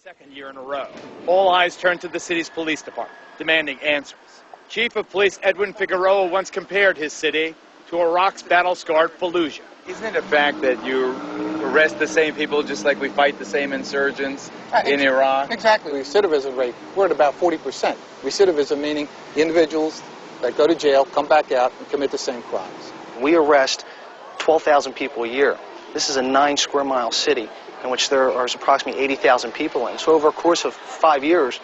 Second year in a row, all eyes turned to the city's police department, demanding answers. Chief of Police Edwin Figueroa once compared his city to Iraq's battle-scarred Fallujah. Isn't it a fact that you arrest the same people just like we fight the same insurgents in Iraq? Exactly. Recidivism rate, we're at about 40%. Recidivism meaning the individuals that go to jail, come back out, and commit the same crimes. We arrest 12,000 people a year. This is a 9-square-mile city in which there are approximately 80,000 people in. So over a course of 5 years,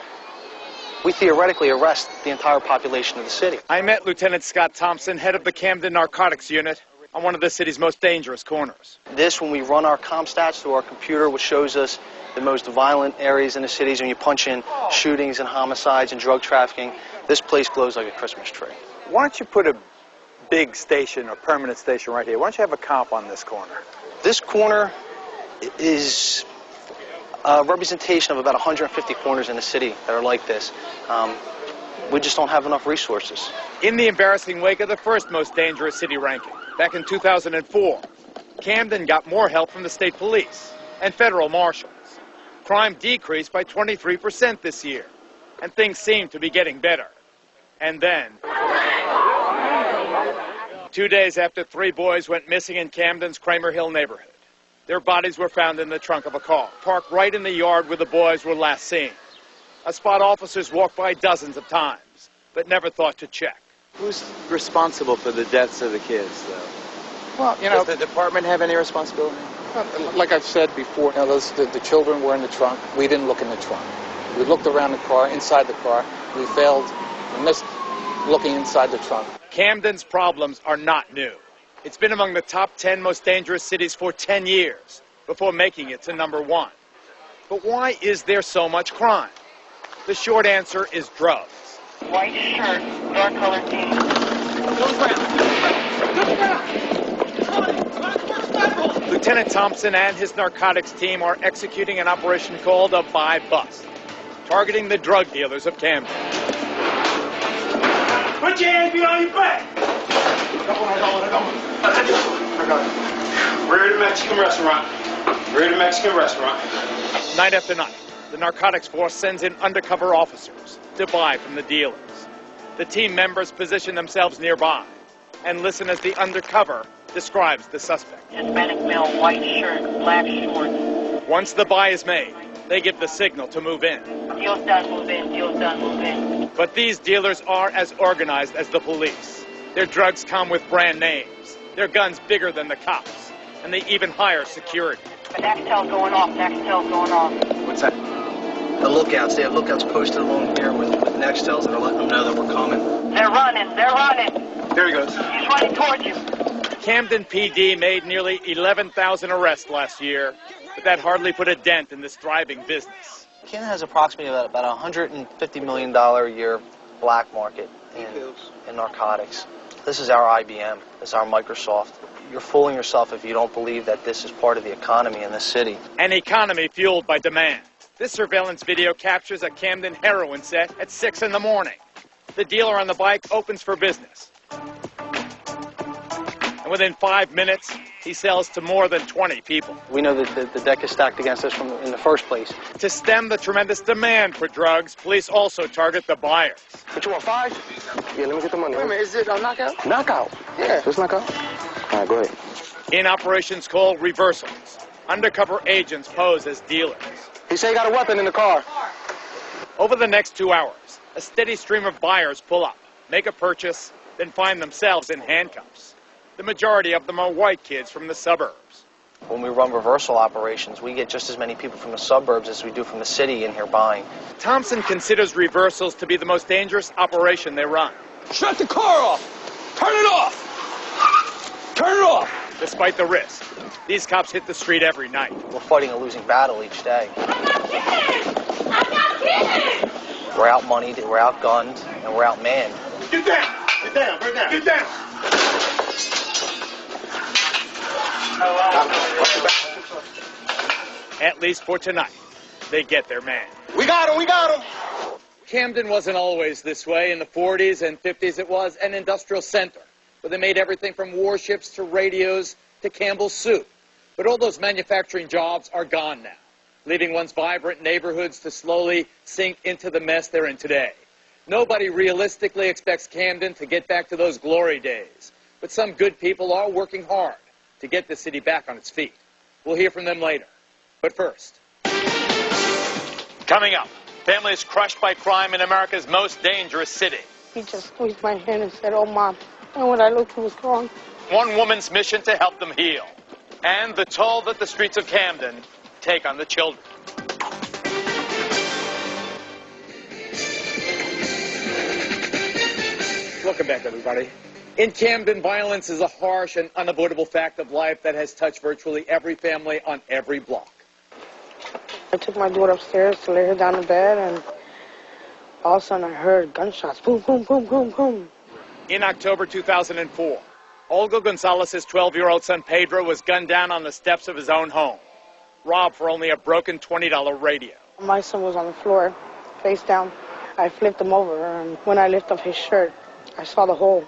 we theoretically arrest the entire population of the city. I met Lieutenant Scott Thompson, head of the Camden Narcotics Unit, on one of the city's most dangerous corners. This, when we run our comm stats through our computer, which shows us the most violent areas in the cities, when you punch in shootings and homicides and drug trafficking, this place glows like a Christmas tree. Why don't you put a big station or permanent station right here? Why don't you have a cop on this corner? This corner is a representation of about 150 corners in the city that are like this. We just don't have enough resources. In the embarrassing wake of the first most dangerous city ranking, back in 2004, Camden got more help from the state police and federal marshals. Crime decreased by 23% this year, and things seem to be getting better. And then, 2 days after 3 boys went missing in Camden's Kramer Hill neighborhood, their bodies were found in the trunk of a car, parked right in the yard where the boys were last seen. A spot officers walked by dozens of times, but never thought to check. Who's responsible for the deaths of the kids, though? Well, you know, Does the department have any responsibility? like I've said before, you know, the children were in the trunk. We didn't look in the trunk. We looked around the car, inside the car. We failed, we missed looking inside the trunk. Camden's problems are not new. It's been among the top 10 most dangerous cities for 10 years before making it to number 1. But why is there so much crime? The short answer is drugs. White shirt, dark colored jeans. Lieutenant Thompson and his narcotics team are executing an operation called a Buy Bust, targeting the drug dealers of Camden. Put your hands behind your back. We're at a Mexican restaurant. Night after night, the narcotics force sends in undercover officers to buy from the dealers. The team members position themselves nearby and listen as the undercover describes the suspect. Hispanic male, white shirt, black shorts. Once the buy is made, they give the signal to move in. Deal's done, move in. Deal's done, move in. But these dealers are as organized as the police. Their drugs come with brand names, their guns bigger than the cops, and they even hire security. Nextel's going off, Nextel's going off. What's that? The lookouts. They have lookouts posted along here with Nextels that are letting them know that we're coming. They're running. There he goes. He's running towards you. Camden PD made nearly 11,000 arrests last year, but that hardly put a dent in this thriving business. Camden has approximately about $150 million a year black market in narcotics. This is our IBM. This is our Microsoft. You're fooling yourself if you don't believe that this is part of the economy in this city. An economy fueled by demand. This surveillance video captures a Camden heroin set at 6 in the morning. The dealer on the bike opens for business. And within 5 minutes, he sells to more than 20 people. We know that the deck is stacked against us in the first place. To stem the tremendous demand for drugs, police also target the buyers. What you want, 5? Yeah, let me get the money. Wait a minute, is it a knockout? Knockout? Yeah. Just knockout? All right, go ahead. In operations called reversals, undercover agents pose as dealers. He said he got a weapon in the car. Over the next 2 hours, a steady stream of buyers pull up, make a purchase, then find themselves in handcuffs. The majority of them are white kids from the suburbs. When we run reversal operations, we get just as many people from the suburbs as we do from the city in here buying. Thompson considers reversals to be the most dangerous operation they run. Shut the car off. Turn it off. Turn it off. Despite the risk, these cops hit the street every night. We're fighting a losing battle each day. I'm not kidding. We're outmoneyed, we're outgunned, and we're outmanned. Get down. Get down. Bring down. Get down. At least for tonight, they get their man. We got him. Camden wasn't always this way. In the 40s and 50s, it was an industrial center where they made everything from warships to radios to Campbell's soup. But all those manufacturing jobs are gone now. leaving once vibrant neighborhoods to slowly sink into the mess they're in today. Nobody realistically expects Camden to get back to those glory days, but some good people are working hard to get the city back on its feet. We'll hear from them later. But first, coming up, families crushed by crime in America's most dangerous city. He just squeezed my hand and said, "Oh, Mom." And when I looked, he was gone. One woman's mission to help them heal, and the toll that the streets of Camden take on the children. Welcome back, everybody. In Camden, violence is a harsh and unavoidable fact of life that has touched virtually every family on every block. I took my daughter upstairs to lay her down in bed, and all of a sudden I heard gunshots. Boom, boom, boom, boom, boom. In October 2004, Olga Gonzalez's 12-year-old son Pedro was gunned down on the steps of his own home, robbed for only a broken $20 radio. My son was on the floor, face down. I flipped him over, and when I lifted up his shirt, I saw the hole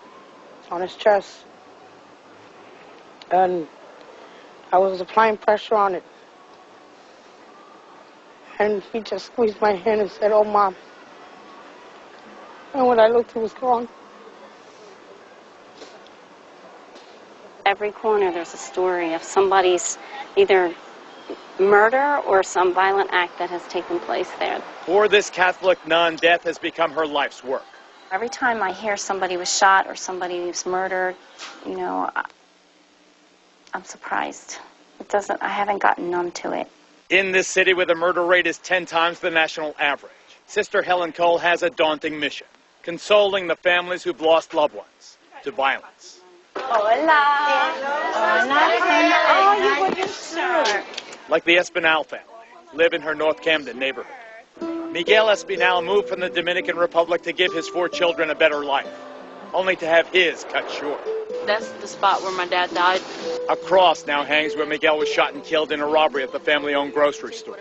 on his chest. And I was applying pressure on it. And he just squeezed my hand and said, "Oh, Mom." And when I looked, he was gone. Every corner there's a story of somebody's either murder or some violent act that has taken place there. For this Catholic nun, death has become her life's work. Every time I hear somebody was shot or somebody was murdered, you know, I'm surprised. I haven't gotten numb to it. In this city where the murder rate is 10 times the national average, Sister Helen Cole has a daunting mission, consoling the families who've lost loved ones to violence. Hola. Oh, you were just sure. Like the Espinal family, live in her North Camden neighborhood. Miguel Espinal moved from the Dominican Republic to give his 4 children a better life, only to have his cut short. That's the spot where my dad died. A cross now hangs where Miguel was shot and killed in a robbery at the family-owned grocery store.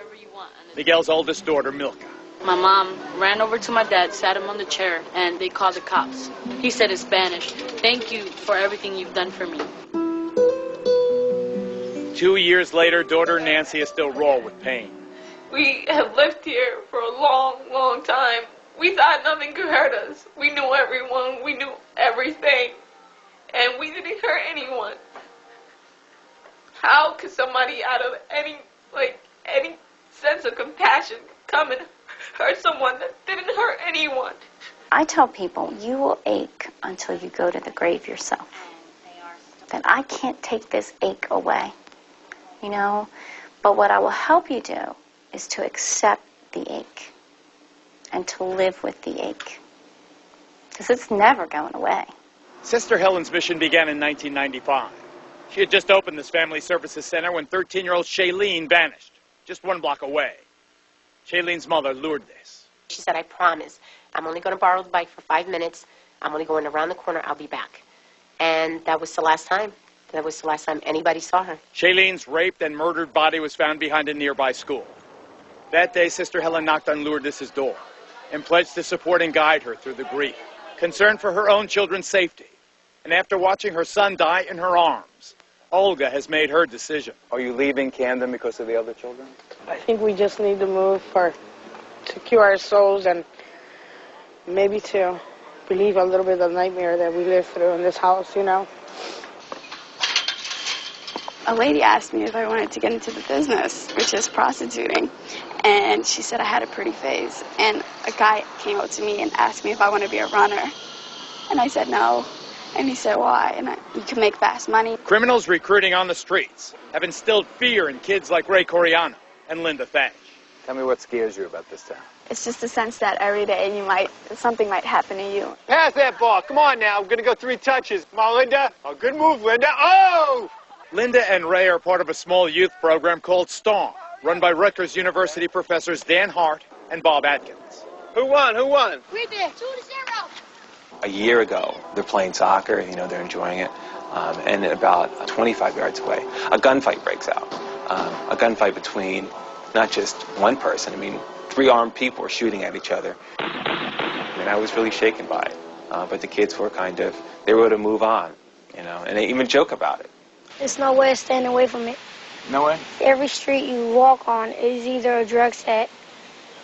Miguel's oldest daughter, Milka. My mom ran over to my dad, sat him on the chair, and they called the cops. He said in Spanish, "Thank you for everything you've done for me." 2 years later, daughter Nancy is still raw with pain. We have lived here for a long, long time. We thought nothing could hurt us. We knew everyone. We knew everything. And we didn't hurt anyone. How could somebody out of any sense of compassion come and hurt someone that didn't hurt anyone? I tell people, you will ache until you go to the grave yourself. That I can't take this ache away, you know? But what I will help you do is to accept the ache and to live with the ache. Because it's never going away. Sister Helen's mission began in 1995. She had just opened this family services center when 13-year-old Shailene vanished, just 1 block away. Shailene's mother, Lourdes. She said, "I promise, I'm only going to borrow the bike for 5 minutes. I'm only going around the corner. I'll be back." And that was the last time. That was the last time anybody saw her. Shailene's raped and murdered body was found behind a nearby school. That day, Sister Helen knocked on Lourdes' door and pledged to support and guide her through the grief, concerned for her own children's safety. And after watching her son die in her arms, Olga has made her decision. Are you leaving Camden because of the other children? I think we just need to move to cure our souls and maybe to relieve a little bit of the nightmare that we live through in this house, you know. A lady asked me if I wanted to get into the business, which is prostituting, and she said I had a pretty face. And a guy came up to me and asked me if I want to be a runner, and I said no. And he said, "Why?" And you can make fast money. Criminals recruiting on the streets have instilled fear in kids like Ray Coriano and Linda Thatch. Tell me what scares you about this town. It's just the sense that every day something might happen to you. Pass that ball. Come on now. We're going to go 3 touches. Come on, Linda. Oh, good move, Linda. Oh! Linda and Ray are part of a small youth program called Storm, run by Rutgers University professors Dan Hart and Bob Atkins. Who won? Who won? We did. 2-0. A year ago, they're playing soccer, they're enjoying it, and about 25 yards away, a gunfight breaks out. A gunfight between not just one person, 3 armed people were shooting at each other. And I was really shaken by it. But the kids were they were able to move on, and they even joke about it. There's no way of staying away from it. No way? Every street you walk on is either a drug set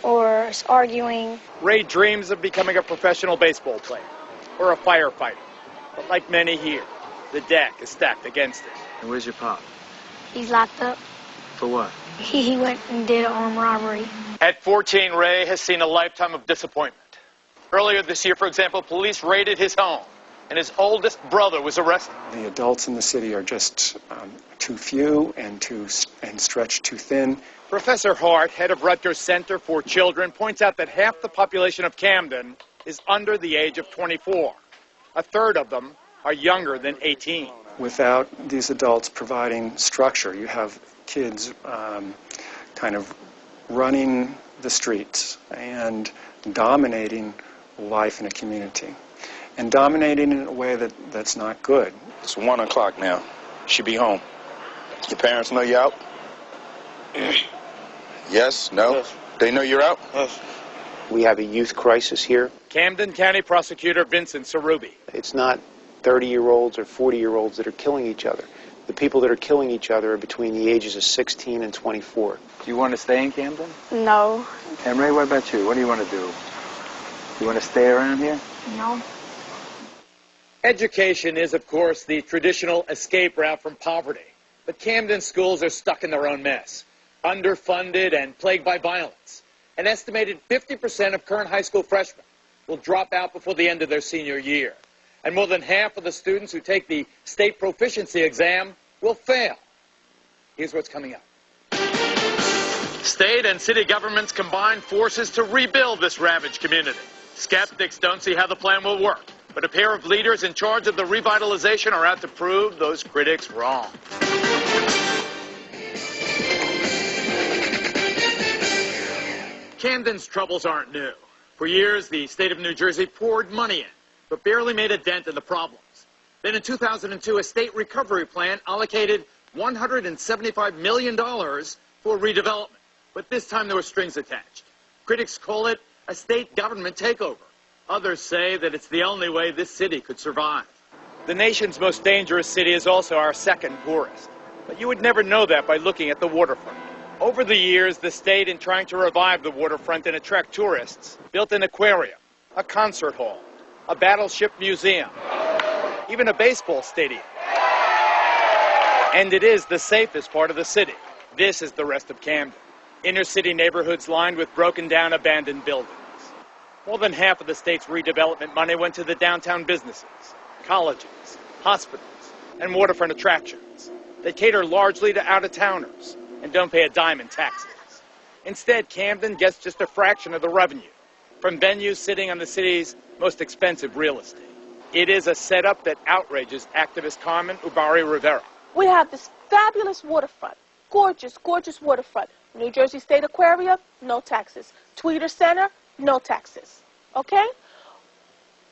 or it's arguing. Ray dreams of becoming a professional baseball player or a firefighter. But like many here, the deck is stacked against him. And where's your pop? He's locked up. For what? He went and did an armed robbery. At 14, Ray has seen a lifetime of disappointment. Earlier this year, for example, police raided his home, and his oldest brother was arrested. The adults in the city are just too few and stretched too thin. Professor Hart, head of Rutgers Center for Children, points out that half the population of Camden is under the age of 24. A third of them are younger than 18. Without these adults providing structure, you have kids kind of running the streets and dominating life in a community, and dominating in a way that's not good. It's 1 o'clock now. Should be home. Your parents know you're out? Yes? No? Yes. They know you're out? Yes. We have a youth crisis here. Camden County Prosecutor Vincent Cerubi. It's not 30-year-olds or 40-year-olds that are killing each other. The people that are killing each other are between the ages of 16 and 24. Do you want to stay in Camden? No. And Ray, what about you? What do you want to do? You want to stay around here? No. Education is, of course, the traditional escape route from poverty. But Camden schools are stuck in their own mess, underfunded and plagued by violence. An estimated 50% of current high school freshmen will drop out before the end of their senior year. And more than half of the students who take the state proficiency exam will fail. Here's what's coming up. State and city governments combine forces to rebuild this ravaged community. Skeptics don't see how the plan will work, but a pair of leaders in charge of the revitalization are out to prove those critics wrong. Camden's troubles aren't new. For years, the state of New Jersey poured money in, but barely made a dent in the problems. Then in 2002, a state recovery plan allocated $175 million for redevelopment. But this time there were strings attached. Critics call it a state government takeover. Others say that it's the only way this city could survive. The nation's most dangerous city is also our second poorest. But you would never know that by looking at the waterfront. Over the years, the state, in trying to revive the waterfront and attract tourists, built an aquarium, a concert hall, a battleship museum, even a baseball stadium. And it is the safest part of the city. This is the rest of Camden. Inner city neighborhoods lined with broken down abandoned buildings. More than half of the state's redevelopment money went to the downtown businesses, colleges, hospitals, and waterfront attractions. They cater largely to out-of-towners and don't pay a dime in taxes. Instead, Camden gets just a fraction of the revenue from venues sitting on the city's most expensive real estate. It is a setup that outrages activist Carmen Ubari-Rivera. We have this fabulous waterfront, gorgeous, gorgeous waterfront. New Jersey State Aquarium, no taxes. Tweeter Center, no taxes. Okay?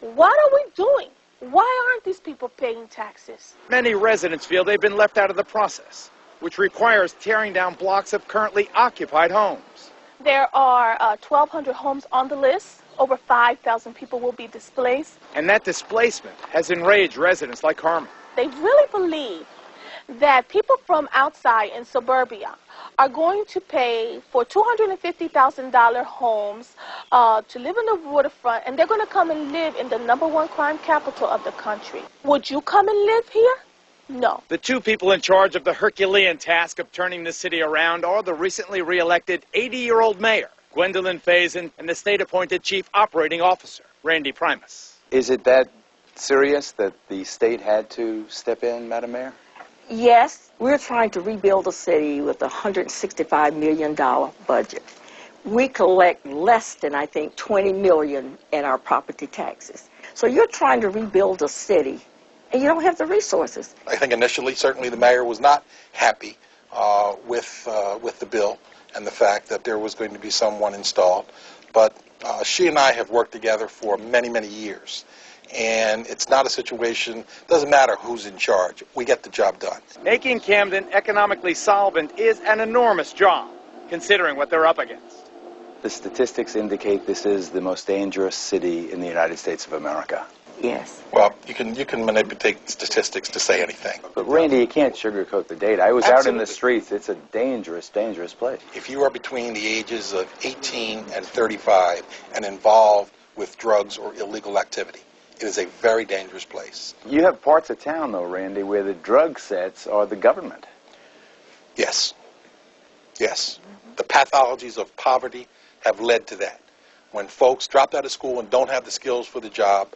What are we doing? Why aren't these people paying taxes? Many residents feel they've been left out of the process, which requires tearing down blocks of currently occupied homes. There are 1,200 homes on the list. Over 5,000 people will be displaced. And that displacement has enraged residents like Carmen. They really believe that people from outside in suburbia are going to pay for $250,000 homes to live in the waterfront, and they're going to come and live in the #1 crime capital of the country. Would you come and live here? No. The two people in charge of the Herculean task of turning the city around are the recently re-elected 80-year-old mayor, Gwendolyn Faison, and the state-appointed chief operating officer, Randy Primus. Is it that serious that the state had to step in, Madam Mayor? Yes, we're trying to rebuild a city with a $165 million budget. We collect less than, I think, $20 million in our property taxes. So you're trying to rebuild a city, and you don't have the resources. I think initially, certainly the mayor was not happy with the bill and the fact that there was going to be someone installed. But she and I have worked together for many, many years. And it's not a situation, doesn't matter who's in charge, we get the job done. Making Camden economically solvent is an enormous job, considering what they're up against. The statistics indicate this is the most dangerous city in the United States of America. Yes. Well, you can manipulate statistics to say anything. But Randy, you can't sugarcoat the data. I was out in the streets. It's a dangerous, dangerous place. If you are between the ages of 18 and 35 and involved with drugs or illegal activity, it is a very dangerous place. You have parts of town, though, Randy, where the drug sets are the government. Yes. Yes. The pathologies of poverty have led to that. When folks dropped out of school and don't have the skills for the job,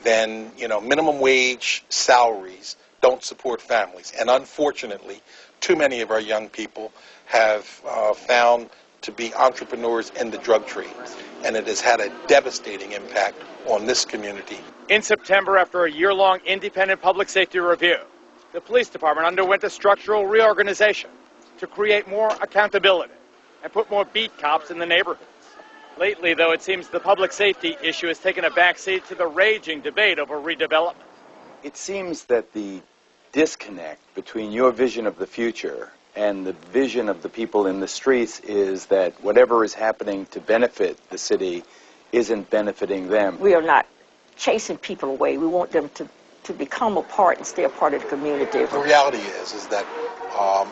then, minimum wage salaries don't support families. And unfortunately, too many of our young people have found to be entrepreneurs in the drug trade. And it has had a devastating impact on this community. In September, after a year-long independent public safety review, the police department underwent a structural reorganization to create more accountability and put more beat cops in the neighborhoods. Lately, though, it seems the public safety issue has taken a backseat to the raging debate over redevelopment. It seems that the disconnect between your vision of the future and the vision of the people in the streets is that whatever is happening to benefit the city isn't benefiting them. We are not chasing people away. We want them to become a part and stay a part of the community. The reality is that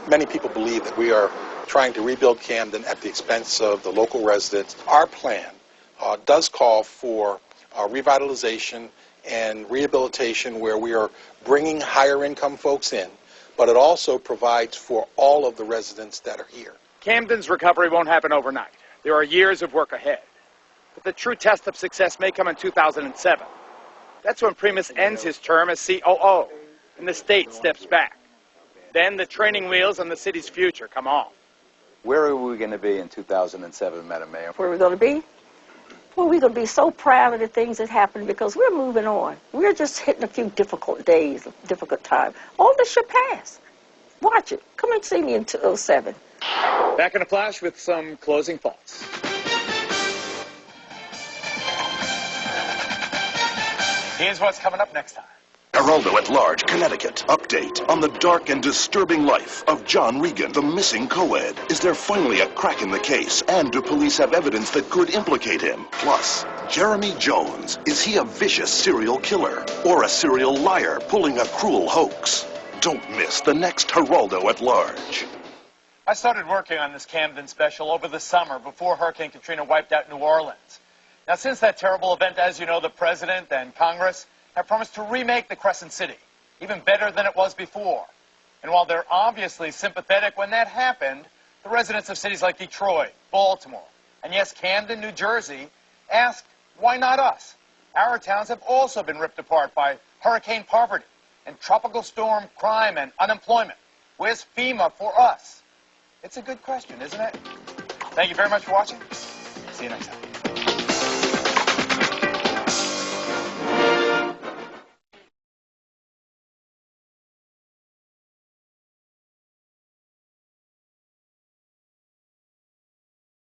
many people believe that we are trying to rebuild Camden at the expense of the local residents. Our plan does call for revitalization and rehabilitation where we are bringing higher income folks in, but it also provides for all of the residents that are here. Camden's recovery won't happen overnight. There are years of work ahead. But the true test of success may come in 2007. That's when Primus ends his term as COO, and the state steps back. Then the training wheels on the city's future come off. Where are we going to be in 2007, Madam Mayor? Where are we going to be? Well, we're going to be so proud of the things that happened because we're moving on. We're just hitting a few difficult days, a difficult time. All this should pass. Watch it. Come and see me in 2007. Back in a flash with some closing thoughts. Here's what's coming up next time. Geraldo at Large, Connecticut. Update on the dark and disturbing life of John Regan, the missing co-ed. Is there finally a crack in the case? And do police have evidence that could implicate him? Plus, Jeremy Jones. Is he a vicious serial killer? Or a serial liar pulling a cruel hoax? Don't miss the next Geraldo at Large. I started working on this Camden special over the summer before Hurricane Katrina wiped out New Orleans. Now, since that terrible event, as you know, the President and Congress have promised to remake the Crescent City, even better than it was before. And while they're obviously sympathetic when that happened, the residents of cities like Detroit, Baltimore, and yes, Camden, New Jersey, asked, why not us? Our towns have also been ripped apart by hurricane poverty and tropical storm crime and unemployment. Where's FEMA for us? It's a good question, isn't it? Thank you very much for watching. See you next time.